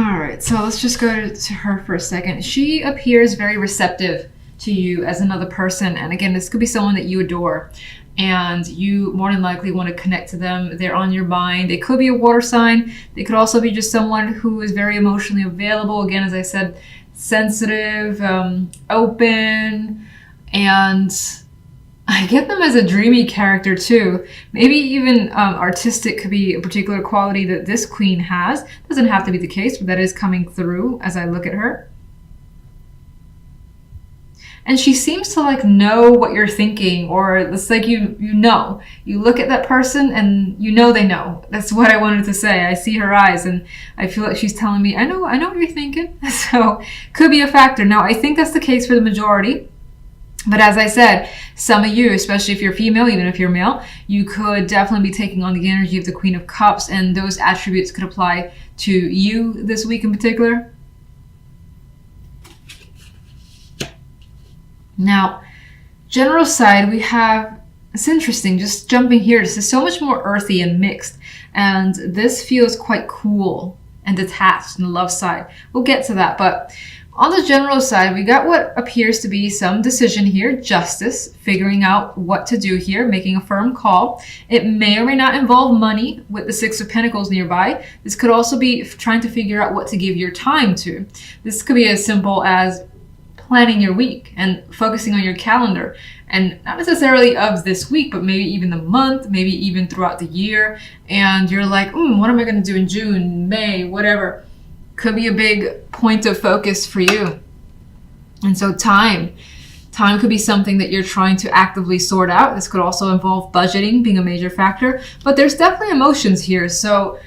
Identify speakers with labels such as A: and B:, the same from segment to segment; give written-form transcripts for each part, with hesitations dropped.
A: All right, so let's just go to her for a second. She appears very receptive to you as another person. And again, this could be someone that you adore and you more than likely want to connect to them. They're on your mind. They could be a water sign. They could also be just someone who is very emotionally available. Again, as I said, sensitive, open, and I get them as a dreamy character too. Maybe even artistic could be a particular quality that this queen has. Doesn't have to be the case, but that is coming through as I look at her. And she seems to like know what you're thinking, or it's like you know. You look at that person and you know they know. That's what I wanted to say. I see her eyes and I feel like she's telling me, I know what you're thinking. So could be a factor. Now, I think that's the case for the majority. But as I said, some of you, especially if you're female, even if you're male, you could definitely be taking on the energy of the Queen of Cups, and those attributes could apply to you this week in particular. Now, general side, we have, it's interesting, just jumping here, this is so much more earthy and mixed, and this feels quite cool and detached on the love side. We'll get to that, but on the general side, we got what appears to be some decision here, justice, figuring out what to do here, making a firm call. It may or may not involve money with the Six of Pentacles nearby. This could also be trying to figure out what to give your time to. This could be as simple as planning your week and focusing on your calendar, and not necessarily of this week, but maybe even the month, maybe even throughout the year. And you're like, what am I going to do in June, May, whatever. Could be a big point of focus for you. And so time could be something that you're trying to actively sort out. This could also involve budgeting being a major factor, but there's definitely emotions here. So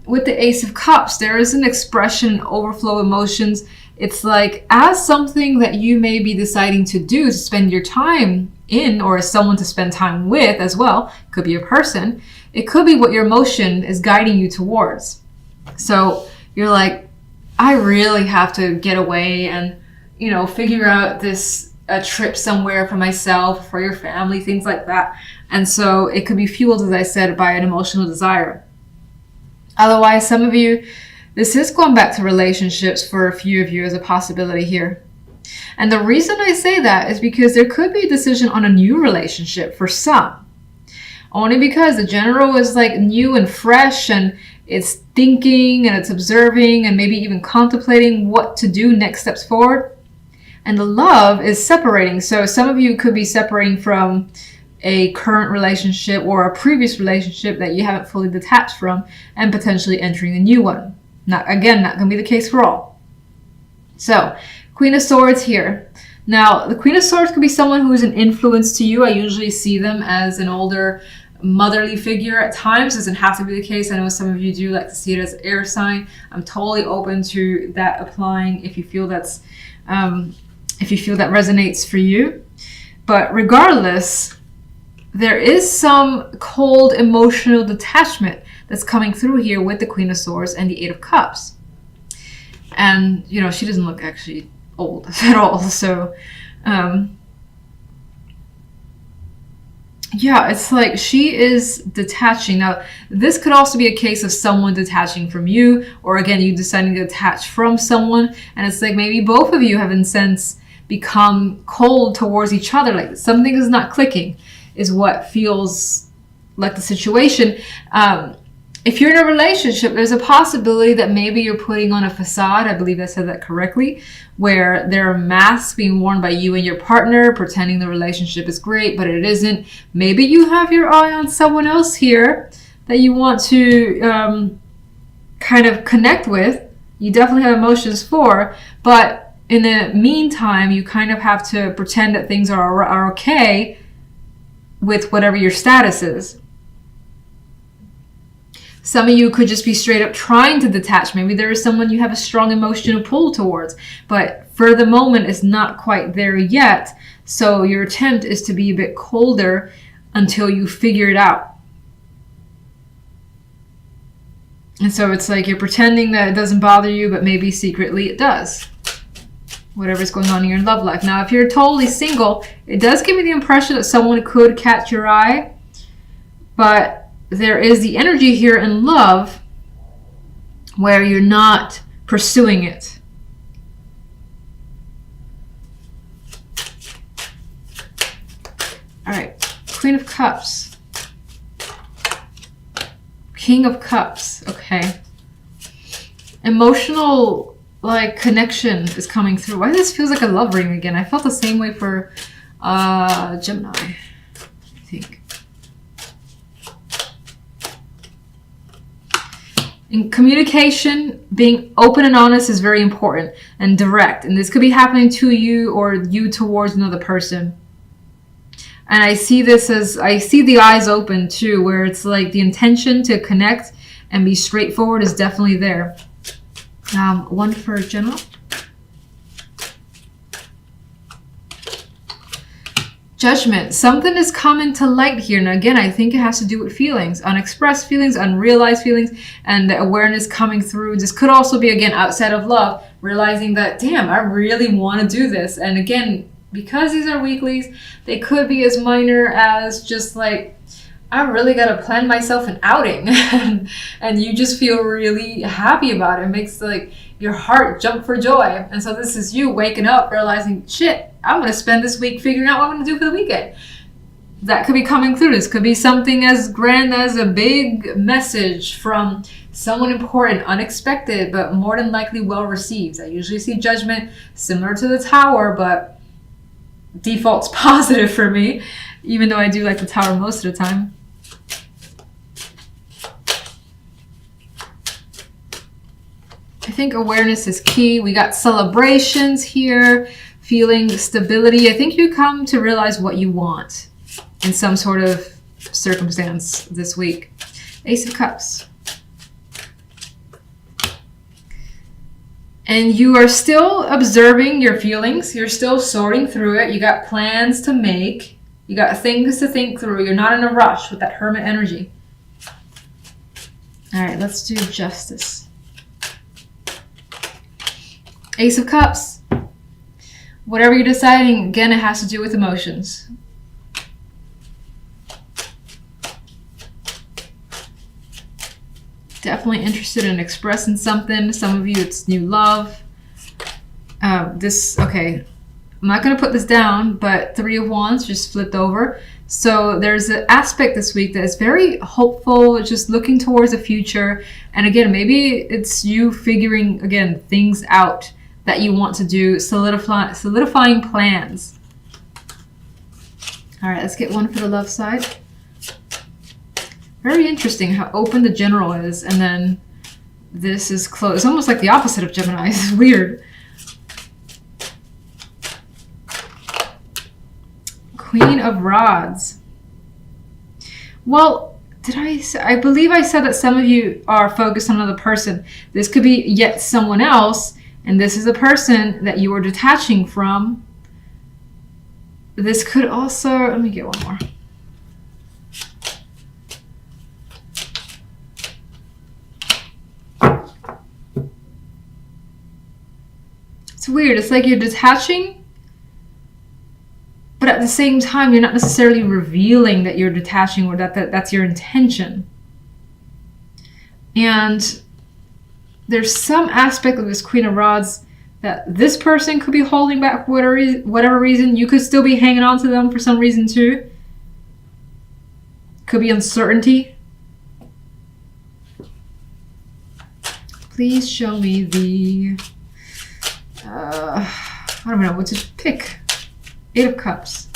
A: with the Ace of Cups, there is an expression, overflow emotions. It's like as something that you may be deciding to do, to spend your time in, or as someone to spend time with as well. Could be a person. It could be what your emotion is guiding you towards. So you're like, I really have to get away and, figure out a trip somewhere for myself, for your family, things like that. And so it could be fueled, as I said, by an emotional desire. Otherwise, some of you, this is going back to relationships for a few of you as a possibility here. And the reason I say that is because there could be a decision on a new relationship for some. Only because the general is like new and fresh, and it's thinking and it's observing and maybe even contemplating what to do next steps forward. And the love is separating. So some of you could be separating from a current relationship or a previous relationship that you haven't fully detached from and potentially entering a new one. Not going to be the case for all. So Queen of Swords here. Now, the Queen of Swords could be someone who is an influence to you. I usually see them as an older motherly figure at times. Doesn't have to be the case. I know some of you do like to see it as an air sign. I'm totally open to that applying if you feel that resonates for you. But regardless, there is some cold emotional detachment that's coming through here with the Queen of Swords and the Eight of Cups. And, she doesn't look actually old at all. So, yeah, it's like she is detaching. Now, this could also be a case of someone detaching from you, or again, you deciding to detach from someone. And it's like maybe both of you have in a sense become cold towards each other. Like something is not clicking is what feels like the situation. If you're in a relationship, there's a possibility that maybe you're putting on a facade. I believe I said that correctly, where there are masks being worn by you and your partner, pretending the relationship is great, but it isn't. Maybe you have your eye on someone else here that you want to kind of connect with. You definitely have emotions for, but in the meantime, you kind of have to pretend that things are okay with whatever your status is. Some of you could just be straight up trying to detach. Maybe there is someone you have a strong emotional pull towards, but for the moment it's not quite there yet. So your attempt is to be a bit colder until you figure it out. And so it's like you're pretending that it doesn't bother you, but maybe secretly it does. Whatever's going on in your love life. Now, if you're totally single, it does give me the impression that someone could catch your eye, but there is the energy here in love where you're not pursuing it. All right, Queen of Cups. King of Cups, okay. Emotional, like, connection is coming through. Why this feels like a love ring again? I felt the same way for Gemini, I think. In communication, being open and honest is very important, and direct. And this could be happening to you or you towards another person. And I see this as, I see the eyes open too, where it's like the intention to connect and be straightforward is definitely there. One for general. Judgment. Something is coming to light here. And again, I think it has to do with feelings, unexpressed feelings, unrealized feelings, and the awareness coming through. This could also be, again, outside of love, realizing that, damn, I really want to do this. And again, because these are weeklies, they could be as minor as just like, I really got to plan myself an outing. And you just feel really happy about it. It makes like your heart jump for joy. And so this is you waking up, realizing, shit, I'm going to spend this week figuring out what I'm going to do for the weekend. That could be coming through. This could be something as grand as a big message from someone important, unexpected, but more than likely well received. I usually see Judgment similar to the Tower, but default's positive for me, even though I do like the Tower most of the time. I think awareness is key. We got celebrations here, feeling stability. I think you come to realize what you want in some sort of circumstance this week. Ace of Cups. And you are still observing your feelings. You're still sorting through it. You got plans to make. You got things to think through. You're not in a rush with that Hermit energy. All right, let's do Justice. Ace of Cups. Whatever you're deciding, again, it has to do with emotions. Definitely interested in expressing something. Some of you, it's new love. Okay, I'm not going to put this down, but Three of Wands just flipped over. So there's an aspect this week that is very hopeful, just looking towards the future. And again, maybe it's you figuring, again, things out that you want to do, solidifying plans. All right, let's get one for the love side. Very interesting how open the general is, and then this is closed. It's almost like the opposite of Gemini. It's weird. Queen of Rods. Well, I believe I said that some of you are focused on another person. This could be yet someone else, and this is a person that you are detaching from. This could also, let me get one more. It's weird. It's like you're detaching, but at the same time, you're not necessarily revealing that you're detaching or that's your intention. And there's some aspect of this Queen of Rods that this person could be holding back for whatever reason. You could still be hanging on to them for some reason too. Could be uncertainty. Please show me the... I don't know what to pick. Eight of Cups.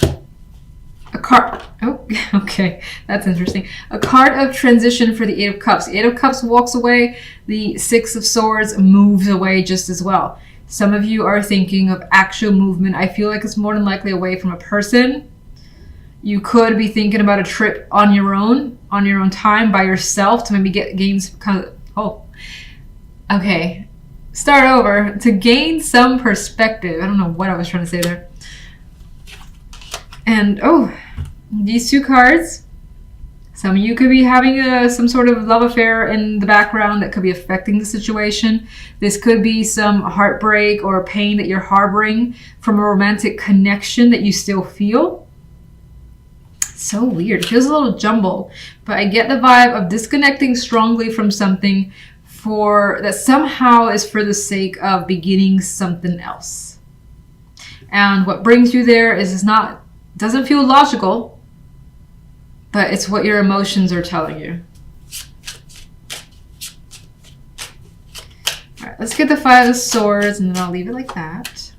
A: A card. Oh, okay. That's interesting. A card of transition for the Eight of Cups. The Eight of Cups walks away. The Six of Swords moves away just as well. Some of you are thinking of actual movement. I feel like it's more than likely away from a person. You could be thinking about a trip on your own time by yourself to maybe gain some kind of... Oh, okay. Start over to gain some perspective. I don't know what I was trying to say there. And oh, these two cards. Some of you could be having some sort of love affair in the background that could be affecting the situation. This could be some heartbreak or pain that you're harboring from a romantic connection that you still feel. So weird. It feels a little jumbled, but I get the vibe of disconnecting strongly from something that somehow is for the sake of beginning something else. And what brings you there doesn't feel logical, but it's what your emotions are telling you. All right, let's get the Five of Swords, and then I'll leave it like that.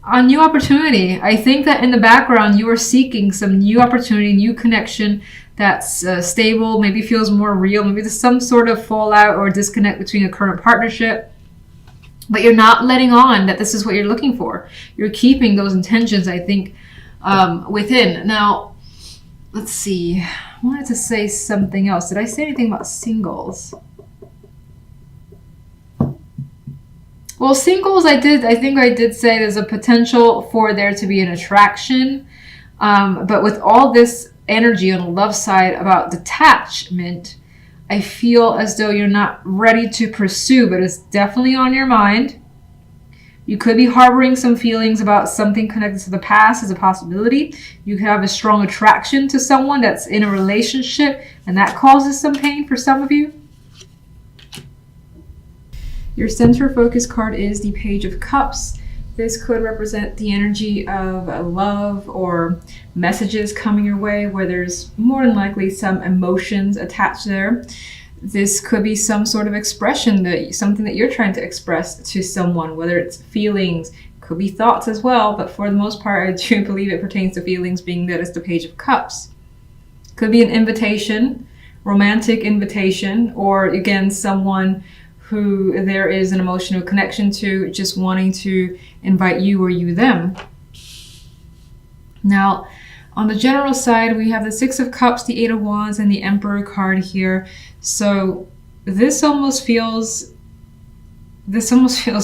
A: A new opportunity. I think that in the background, you are seeking some new opportunity, new connection that's stable, maybe feels more real. Maybe there's some sort of fallout or disconnect between a current partnership, but you're not letting on that this is what you're looking for. You're keeping those intentions, I think, within. Now, let's see. I wanted to say something else. Did I say anything about singles? Well, singles, I think I did say there's a potential for there to be an attraction. But with all this energy on the love side about detachment, I feel as though you're not ready to pursue, but it's definitely on your mind. You could be harboring some feelings about something connected to the past as a possibility. You could have a strong attraction to someone that's in a relationship, and that causes some pain for some of you. Your center focus card is the Page of Cups. This could represent the energy of love or messages coming your way where there's more than likely some emotions attached there. This could be some sort of expression, something that you're trying to express to someone, whether it's feelings, could be thoughts as well, but for the most part, I do believe it pertains to feelings, being that it's the Page of Cups. Could be an invitation, romantic invitation, or again, someone who there is an emotional connection to, just wanting to invite you or you them. Now, on the general side, we have the Six of Cups, the Eight of Wands, and the Emperor card here. So this almost feels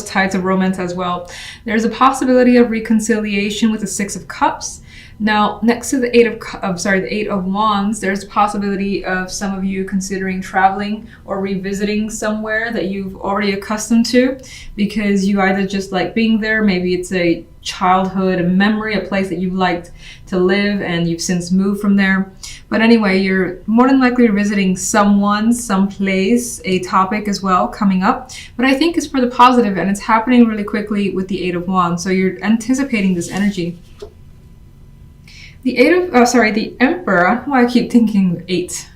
A: tied to romance as well. There's a possibility of reconciliation with the Six of Cups. Now, next to the Eight of Wands, there's a possibility of some of you considering traveling or revisiting somewhere that you've already accustomed to, because you either just like being there, maybe it's a childhood memory, a place that you've liked to live and you've since moved from there. But anyway, you're more than likely visiting someone, someplace, a topic as well coming up. But I think it's for the positive, and it's happening really quickly with the Eight of Wands. So you're anticipating this energy. The Emperor, I don't know why I keep thinking 8.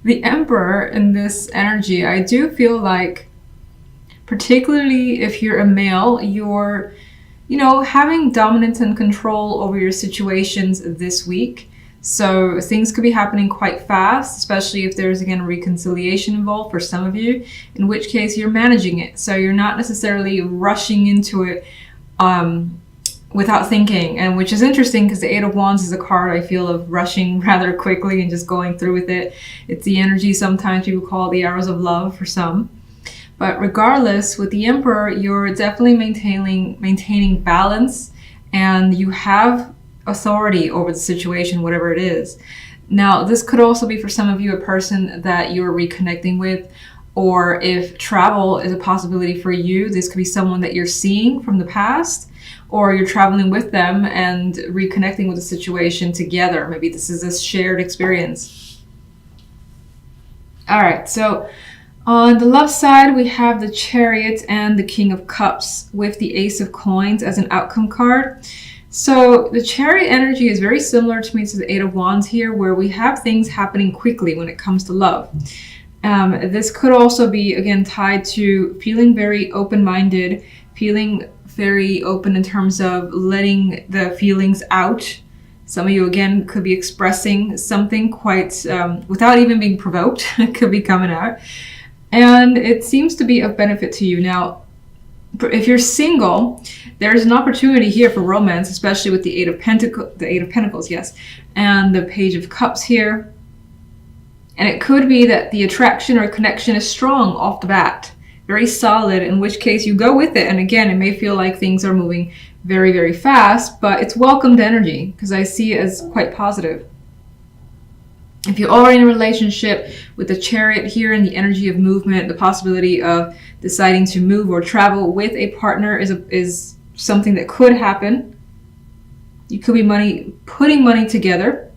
A: The Emperor in this energy, I do feel like, particularly if you're a male, you're, having dominance and control over your situations this week. So things could be happening quite fast, especially if there's, again, a reconciliation involved for some of you, in which case you're managing it. So you're not necessarily rushing into it, without thinking, and which is interesting because the Eight of Wands is a card I feel of rushing rather quickly and just going through with it. It's the energy sometimes people call the arrows of love for some. But regardless, with the Emperor, you're definitely maintaining balance, and you have authority over the situation, whatever it is. Now, this could also be for some of you a person that you're reconnecting with, or if travel is a possibility for you, this could be someone that you're seeing from the past, or you're traveling with them and reconnecting with the situation together. Maybe this is a shared experience. All right, so on the love side, we have the Chariot and the King of Cups with the Ace of Coins as an outcome card. So the Chariot energy is very similar to me to the Eight of Wands here, where we have things happening quickly when it comes to love. This could also be, again, tied to feeling very open-minded, feeling very open in terms of letting the feelings out. Some of you, again, could be expressing something quite, without even being provoked, it could be coming out. And it seems to be of benefit to you. Now, if you're single, there's an opportunity here for romance, especially with the Eight of Pentacles, yes, and the Page of Cups here. And it could be that the attraction or connection is strong off the bat, very solid, in which case you go with it. And again, it may feel like things are moving very, very fast, but it's welcomed energy because I see it as quite positive. If you're already in a relationship, with the Chariot here and the energy of movement, the possibility of deciding to move or travel with a partner is something that could happen. You could be putting money together.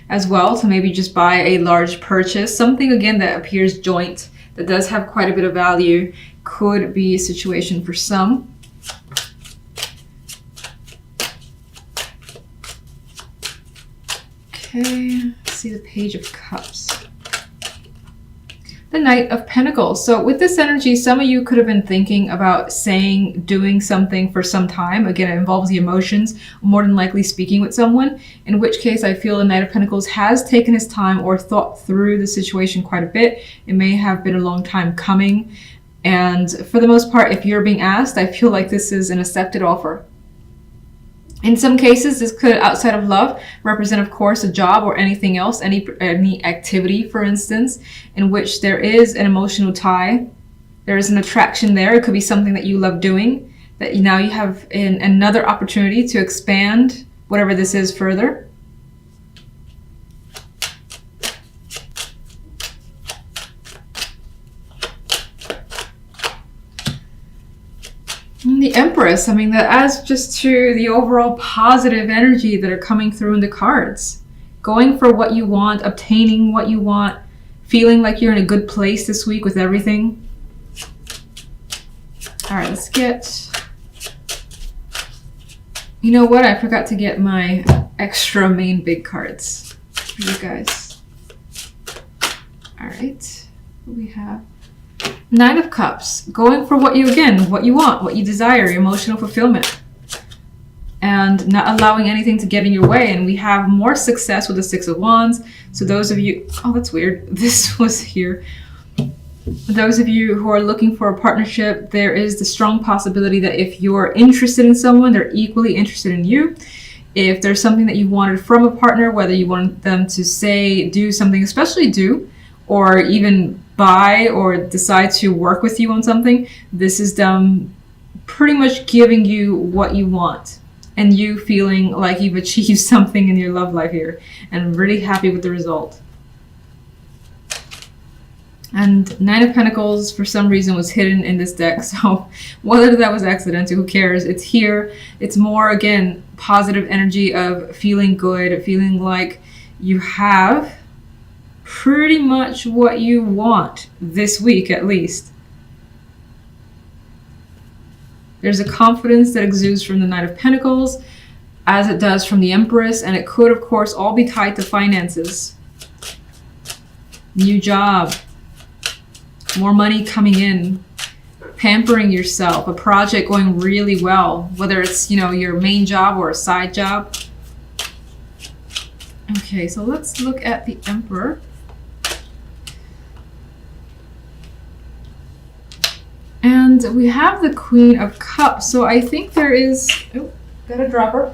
A: as well, to maybe just buy a large purchase. Something, again, that appears joint, that does have quite a bit of value, could be a situation for some. Okay, let's see the Page of Cups. The Knight of Pentacles. So with this energy, some of you could have been thinking about saying, doing something for some time. Again, it involves the emotions, more than likely speaking with someone, in which case I feel the Knight of Pentacles has taken his time or thought through the situation quite a bit. It may have been a long time coming. And for the most part, if you're being asked, I feel like this is an accepted offer. In some cases, this could, outside of love, represent, of course, a job or anything else, any activity, for instance, in which there is an emotional tie. There is an attraction there. It could be something that you love doing, that now you have another opportunity to expand whatever this is further. The Empress, I mean, that adds just to the overall positive energy that are coming through in the cards. Going for what you want, obtaining what you want, feeling like you're in a good place this week with everything. All right, let's get... You know what? I forgot to get my extra main big cards for you guys. All right, what do we have? Nine of Cups, going for what you want, what you desire, emotional fulfillment, and not allowing anything to get in your way. And we have more success with the Six of Wands. So those of you, oh, that's weird. This was here. Those of you who are looking for a partnership, there is the strong possibility that if you're interested in someone, they're equally interested in you. If there's something that you wanted from a partner, whether you want them to say, do something, especially do, or even buy or decide to work with you on something, this is them pretty much giving you what you want and you feeling like you've achieved something in your love life here and really happy with the result. And Nine of Pentacles, for some reason, was hidden in this deck, so whether that was accidental, who cares? It's here. It's more, again, positive energy of feeling good, feeling like you have pretty much what you want this week, at least. There's a confidence that exudes from the Knight of Pentacles, as it does from the Empress, and it could, of course, all be tied to finances. New job, more money coming in, pampering yourself, a project going really well, whether it's, you know, your main job or a side job. Okay, so let's look at the Emperor. And we have the Queen of Cups. So I think there is... Oh, got a dropper.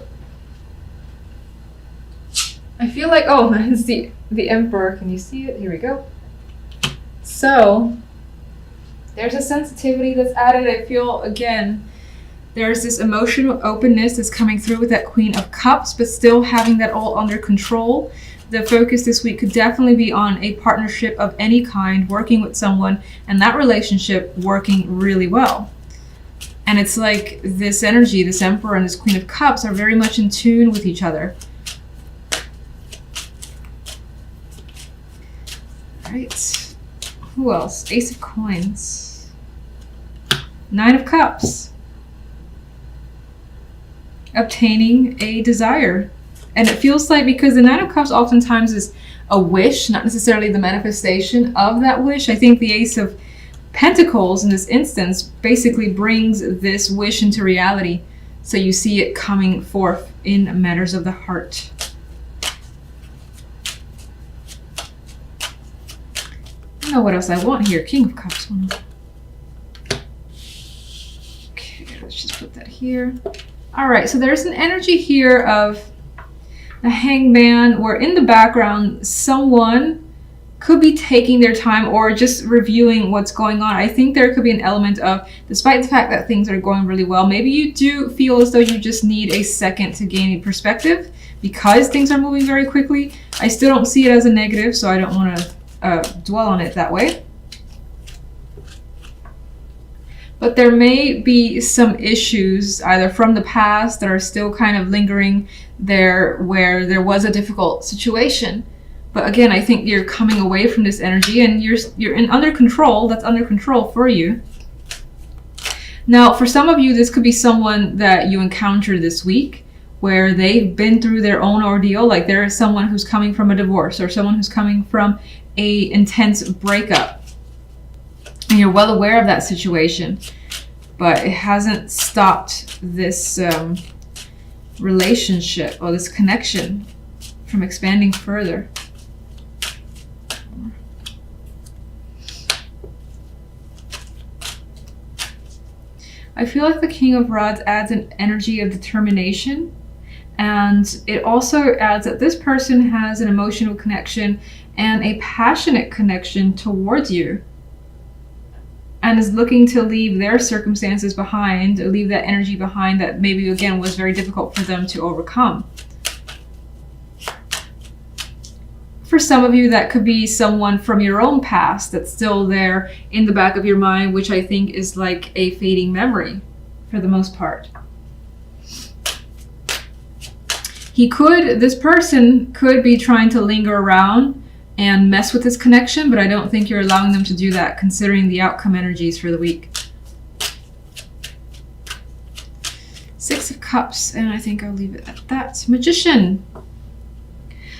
A: I feel like... Oh, it's the Emperor. Can you see it? Here we go. So there's a sensitivity that's added. I feel, again, there's this emotional openness that's coming through with that Queen of Cups, but still having that all under control. The focus this week could definitely be on a partnership of any kind, working with someone, and that relationship working really well. And it's like this energy, this Emperor and this Queen of Cups are very much in tune with each other. All right. Who else? Ace of Coins. Nine of Cups. Obtaining a desire. And it feels like, because the Nine of Cups oftentimes is a wish, not necessarily the manifestation of that wish. I think the Ace of Pentacles in this instance basically brings this wish into reality. So you see it coming forth in matters of the heart. I don't know what else I want here. King of Cups. Okay, let's just put that here. All right, so there's an energy here of the Hangman, where in the background someone could be taking their time or just reviewing what's going on. I think there could be an element of, despite the fact that things are going really well, maybe you do feel as though you just need a second to gain a perspective because things are moving very quickly. I still don't see it as a negative, so I don't want to dwell on it that way. But there may be some issues either from the past that are still kind of lingering there, where there was a difficult situation. But again, I think you're coming away from this energy and you're in under control. That's under control for you. Now, for some of you, this could be someone that you encounter this week where they've been through their own ordeal. Like there is someone who's coming from a divorce or someone who's coming from a intense breakup. And you're well aware of that situation, but it hasn't stopped this relationship or this connection from expanding further. I feel like the King of Rods adds an energy of determination, and it also adds that this person has an emotional connection and a passionate connection towards you, and is looking to leave their circumstances behind, or leave that energy behind that maybe again was very difficult for them to overcome. For some of you, that could be someone from your own past that's still there in the back of your mind, which I think is like a fading memory for the most part. This person could be trying to linger around and mess with this connection, but I don't think you're allowing them to do that considering the outcome energies for the week. Six of Cups, and I think I'll leave it at that. Magician.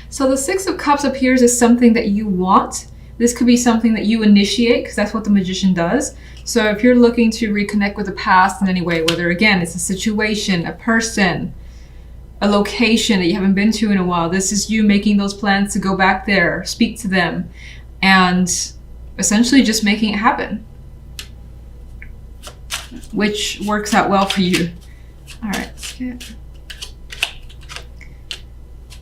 A: So the Six of Cups appears as something that you want. This could be something that you initiate, because that's what the Magician does. So if you're looking to reconnect with the past in any way, whether again it's a situation, a person, a location that you haven't been to in a while, this is you making those plans to go back there, speak to them, and essentially just making it happen, which works out well for you. All right, let's get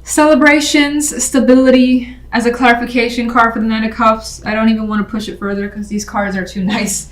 A: celebrations, stability. As a clarification card for the Nine of Cups, I don't even want to push it further because these cards are too nice.